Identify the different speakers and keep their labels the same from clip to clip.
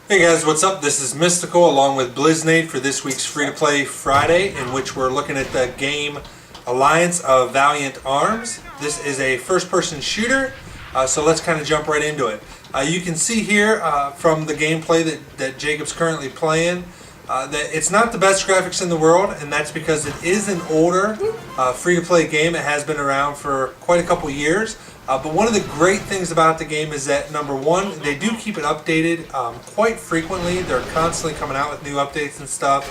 Speaker 1: Hey guys, what's up? This is Mystical along with Bliznade for this week's Free-to-Play Friday, in which we're looking at the game Alliance of Valiant Arms. This is a first-person shooter, so let's kind of jump right into it. You can see here from the gameplay that Jacob's currently playing that it's not the best graphics in the world, and that's because it is an older free-to-play game. It has been around for quite a couple years. But one of the great things about the game is that, number one, they do keep it updated quite frequently. They're constantly coming out with new updates and stuff,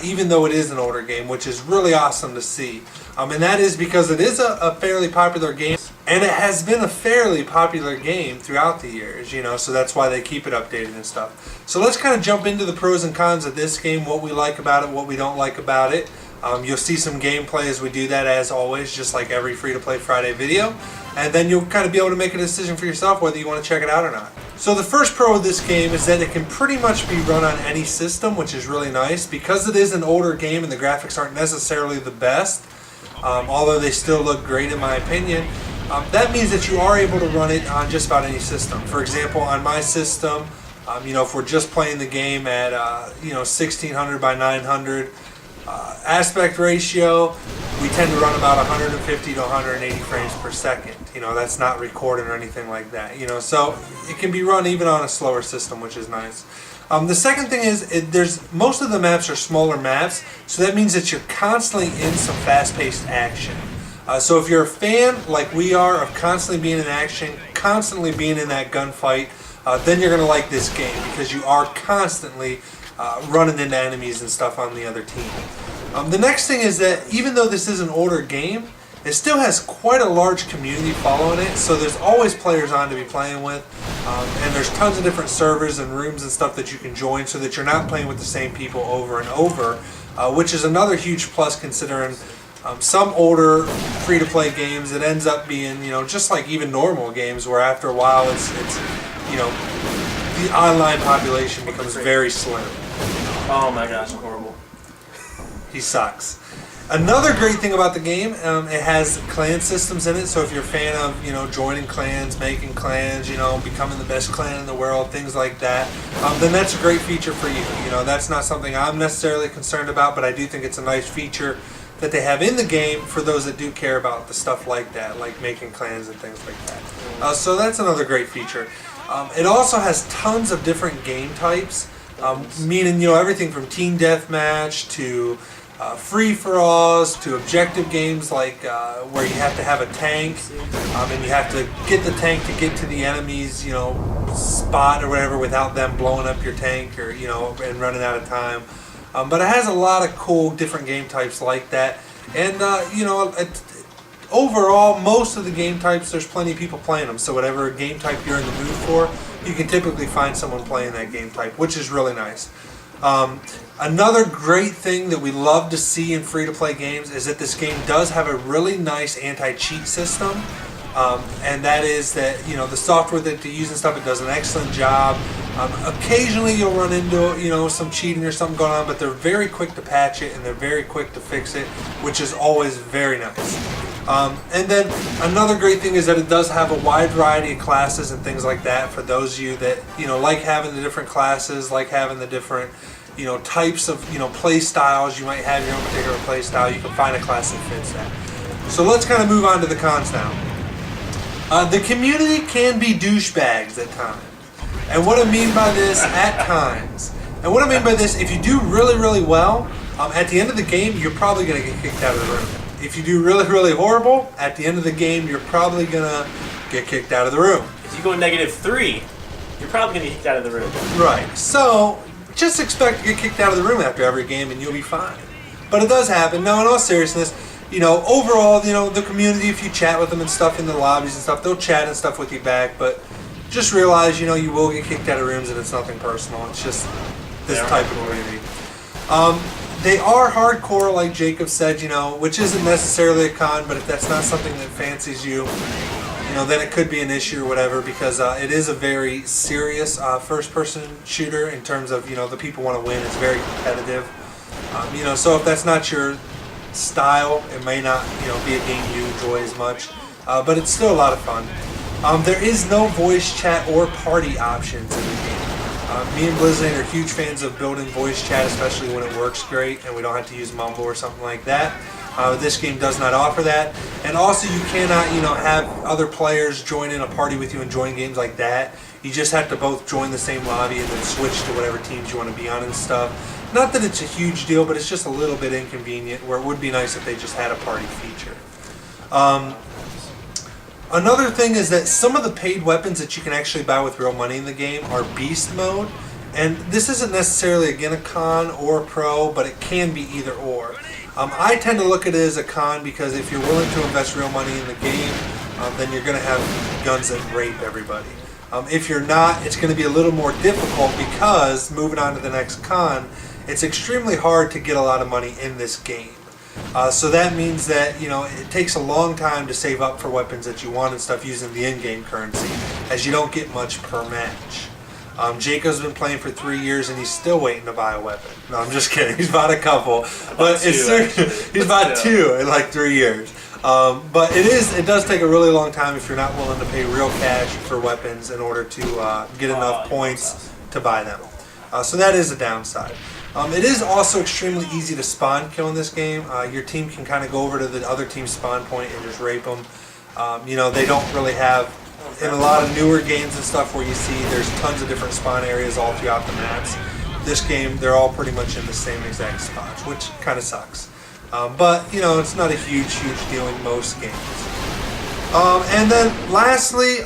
Speaker 1: even though it is an older game, which is really awesome to see. And that is because it is a fairly popular game, and it has been a fairly popular game throughout the years, you know, so that's why they keep it updated and stuff. So let's kind of jump into the pros and cons of this game, what we like about it, what we don't like about it. You'll see some gameplay as we do that, as always, just like every Free-to-Play Friday video. And then you'll kind of be able to make a decision for yourself whether you want to check it out or not. So the first pro of this game is that it can pretty much be run on any system, which is really nice. Because it is an older game and the graphics aren't necessarily the best, although they still look great in my opinion, that means that you are able to run it on just about any system. For example, on my system, you know, if we're just playing the game at 1600 by 900 aspect ratio, we tend to run about 150 to 180 frames per second. You know, that's not recorded or anything like that. You know, so it can be run even on a slower system, which is nice. The second thing is, most of the maps are smaller maps, so that means that you're constantly in some fast-paced action. So if you're a fan, like we are, of constantly being in action, constantly being in that gunfight, then you're going to like this game, because you are constantly running into enemies and stuff on the other team. The next thing is that even though this is an older game, it still has quite a large community following it, so there's always players on to be playing with, and there's tons of different servers and rooms and stuff that you can join, so that you're not playing with the same people over and over, which is another huge plus, considering some older free-to-play games, it ends up being, you know, just like even normal games, where after a while it's you know, the online population becomes very slim.
Speaker 2: Oh my gosh, horrible.
Speaker 1: He sucks. Another great thing about the game, it has clan systems in it, so if you're a fan of, you know, joining clans, making clans, you know, becoming the best clan in the world, things like that, then that's a great feature for you. You know, that's not something I'm necessarily concerned about, but I do think it's a nice feature that they have in the game for those that do care about the stuff like that, like making clans and things like that. So that's another great feature. It also has tons of different game types, meaning, you know, everything from team deathmatch to free-for-alls to objective games like where you have to have a tank and you have to get the tank to get to the enemy's, you know, spot or whatever without them blowing up your tank, or, you know, and running out of time. But it has a lot of cool different game types like that, and you know, overall, most of the game types, there's plenty of people playing them, so whatever game type you're in the mood for, you can typically find someone playing that game type, which is really nice. Another great thing that we love to see in free-to-play games is that this game does have a really nice anti-cheat system, and that is that, you know, the software that they use and stuff, it does an excellent job. Occasionally you'll run into, you know, some cheating or something going on, but they're very quick to patch it and they're very quick to fix it, which is always very nice. And then another great thing is that it does have a wide variety of classes and things like that for those of you that, you know, like having the different classes, like having the different, you know, types of, you know, play styles. You might have your own particular play style. You can find a class that fits that. So let's kind of move on to the cons now. The community can be douchebags at times. And what I mean by this, at times. And what I mean by this, if you do really, really well, at the end of the game, you're probably going to get kicked out of the room. If you do really, really horrible, at the end of the game, you're probably going to get kicked out of the room.
Speaker 2: If you go -3, you're probably going to get kicked out of the room.
Speaker 1: Right. So, just expect to get kicked out of the room after every game and you'll be fine. But it does happen. Now, in all seriousness, you know, overall, you know, the community, if you chat with them and stuff in the lobbies and stuff, they'll chat and stuff with you back, but just realize, you know, you will get kicked out of rooms and it's nothing personal. It's just this type of community. They are hardcore, like Jacob said, you know, which isn't necessarily a con, but if that's not something that fancies you, you know, then it could be an issue or whatever, because it is a very serious first-person shooter in terms of, you know, the people want to win. It's very competitive. You know, so if that's not your style, it may not, you know, be a game you enjoy as much, but it's still a lot of fun. There is no voice chat or party options in the game. Me and Blizzard are huge fans of building voice chat, especially when it works great and we don't have to use Mumble or something like that. This game does not offer that, and also you cannot, have other players join in a party with you and join games like that. You just have to both join the same lobby and then switch to whatever teams you want to be on and stuff. Not that it's a huge deal, but it's just a little bit inconvenient, where it would be nice if they just had a party feature. Another thing is that some of the paid weapons that you can actually buy with real money in the game are beast mode, and this isn't necessarily again a con or a pro, but it can be either or. I tend to look at it as a con because if you're willing to invest real money in the game, then you're going to have guns that rape everybody. If you're not, it's going to be a little more difficult because, moving on to the next con, it's extremely hard to get a lot of money in this game. So that means that, it takes a long time to save up for weapons that you want and stuff using the in-game currency, as you don't get much per match. Jacob's been playing for 3 years and he's still waiting to buy a weapon. No, I'm just kidding. He's bought a couple, but he's bought two in like 3 years. But it does take a really long time if you're not willing to pay real cash for weapons in order to get enough points to buy them. So that is a downside. It is also extremely easy to spawn kill in this game. Your team can kind of go over to the other team's spawn point and just rape them. They don't really have, in a lot of newer games and stuff where you see there's tons of different spawn areas all throughout the maps. This game, they're all pretty much in the same exact spots, which kind of sucks. But, it's not a huge deal in most games. And then lastly,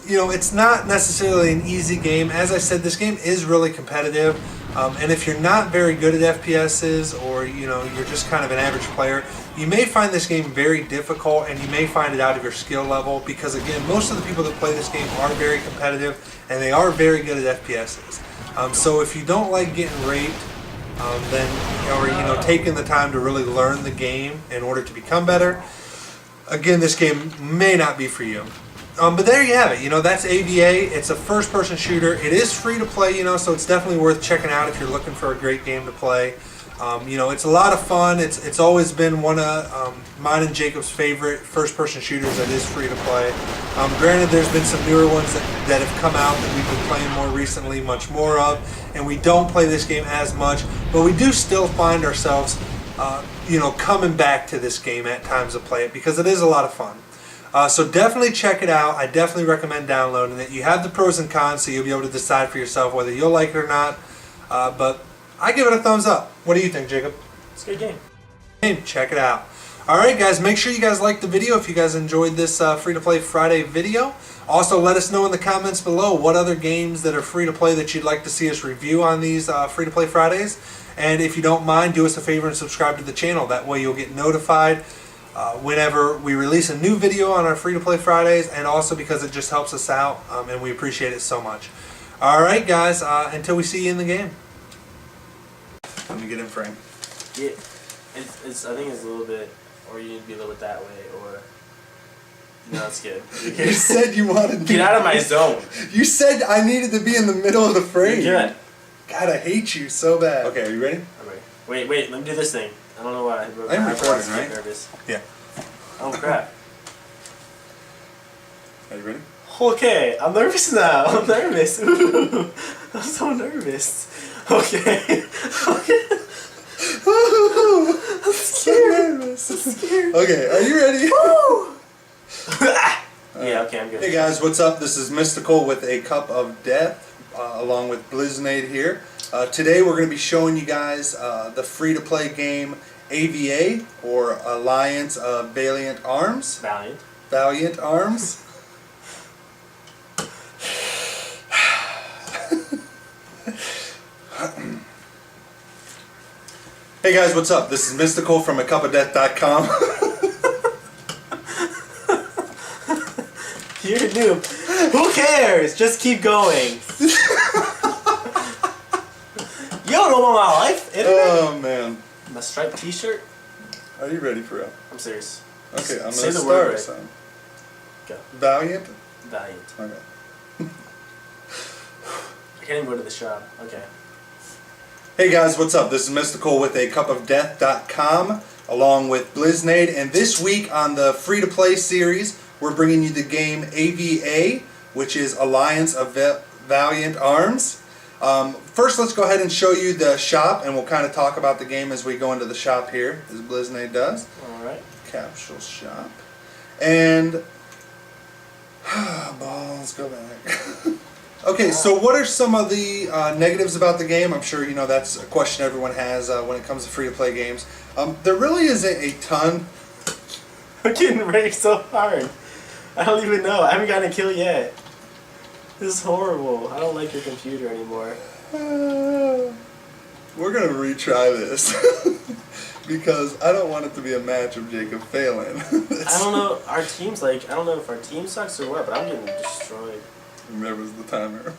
Speaker 1: it's not necessarily an easy game. As I said, this game is really competitive. And if you're not very good at FPSs, or you're just kind of an average player, you may find this game very difficult, and you may find it out of your skill level, because again, most of the people that play this game are very competitive and they are very good at FPSs. So if you don't like getting raped, or taking the time to really learn the game in order to become better, again, this game may not be for you. But there you have it. That's AVA. It's a first-person shooter. It is free to play, so it's definitely worth checking out if you're looking for a great game to play. It's a lot of fun. It's always been one of mine and Jacob's favorite first-person shooters that is free to play. Granted, there's been some newer ones that have come out that we've been playing more recently, much more of, and we don't play this game as much, but we do still find ourselves, coming back to this game at times to play it, because it is a lot of fun. So definitely check it out. I definitely recommend downloading it. You have the pros and cons, so you'll be able to decide for yourself whether you'll like it or not. But I give it a thumbs up. What do you think, Jacob?
Speaker 2: It's a good game.
Speaker 1: Check it out. Alright guys, make sure you guys like the video if you guys enjoyed this Free-to-Play Friday video. Also, let us know in the comments below what other games that are free-to-play that you'd like to see us review on these Free-to-Play Fridays. And if you don't mind, do us a favor and subscribe to the channel. That way you'll get notified whenever we release a new video on our Free-to-Play Fridays, and also because it just helps us out, and we appreciate it so much. Alright guys, until we see you in the game. Let me get in frame.
Speaker 2: Yeah, I think it's a little bit, or you need to be a little bit that way, or... No, it's good.
Speaker 1: You said you wanted to
Speaker 2: get out of my zone.
Speaker 1: You said I needed to be in the middle of the frame.
Speaker 2: You're good.
Speaker 1: God, I hate you so bad. Okay, are you ready?
Speaker 2: I'm ready. Wait, let me do this thing. I don't know why.
Speaker 1: I'm recording, right?
Speaker 2: Nervous.
Speaker 1: Yeah.
Speaker 2: Oh crap.
Speaker 1: Are you ready?
Speaker 2: Okay, I'm nervous now. I'm nervous. Ooh, I'm so nervous. Okay. I'm scared. I'm scared.
Speaker 1: Okay, are you ready?
Speaker 2: Yeah, okay, I'm good.
Speaker 1: Hey guys, what's up? This is Mystical with a Cup of Death, along with Bliznade here. Today we're going to be showing you guys the free-to-play game AVA, or Alliance of Valiant Arms. Valiant Arms. Hey guys, what's up? This is Mystical from acupofdeath.com.
Speaker 2: You're a noob. Who cares? Just keep going. You don't know about my life.
Speaker 1: Oh man.
Speaker 2: My striped t-shirt?
Speaker 1: Are you ready for real?
Speaker 2: I'm serious.
Speaker 1: Okay, I'm going
Speaker 2: Say
Speaker 1: to
Speaker 2: the word
Speaker 1: start,
Speaker 2: right.
Speaker 1: son.
Speaker 2: Go.
Speaker 1: Valiant?
Speaker 2: Valiant.
Speaker 1: Okay.
Speaker 2: I can't even go to the shop. Okay.
Speaker 1: Hey guys, what's up? This is Mystical with a cupofdeath.com, along with Bliznade, and this week on the free-to-play series, we're bringing you the game AVA, which is Alliance of Valiant Arms. First, let's go ahead and show you the shop, and we'll kind of talk about the game as we go into the shop here, as Bliznade does.
Speaker 2: Alright.
Speaker 1: Capsule shop. And... balls, go back. Okay, so what are some of the negatives about the game? I'm sure you know that's a question everyone has when it comes to free-to-play games. There really isn't a ton.
Speaker 2: I'm getting raped so hard. I don't even know. I haven't gotten a kill yet. This is horrible. I don't like your computer anymore.
Speaker 1: We're going to retry this. Because I don't want it to be a match of Jacob failing.
Speaker 2: I don't know. Our team's like, I don't know if our team sucks or what, but I'm getting destroyed.
Speaker 1: There was the timer.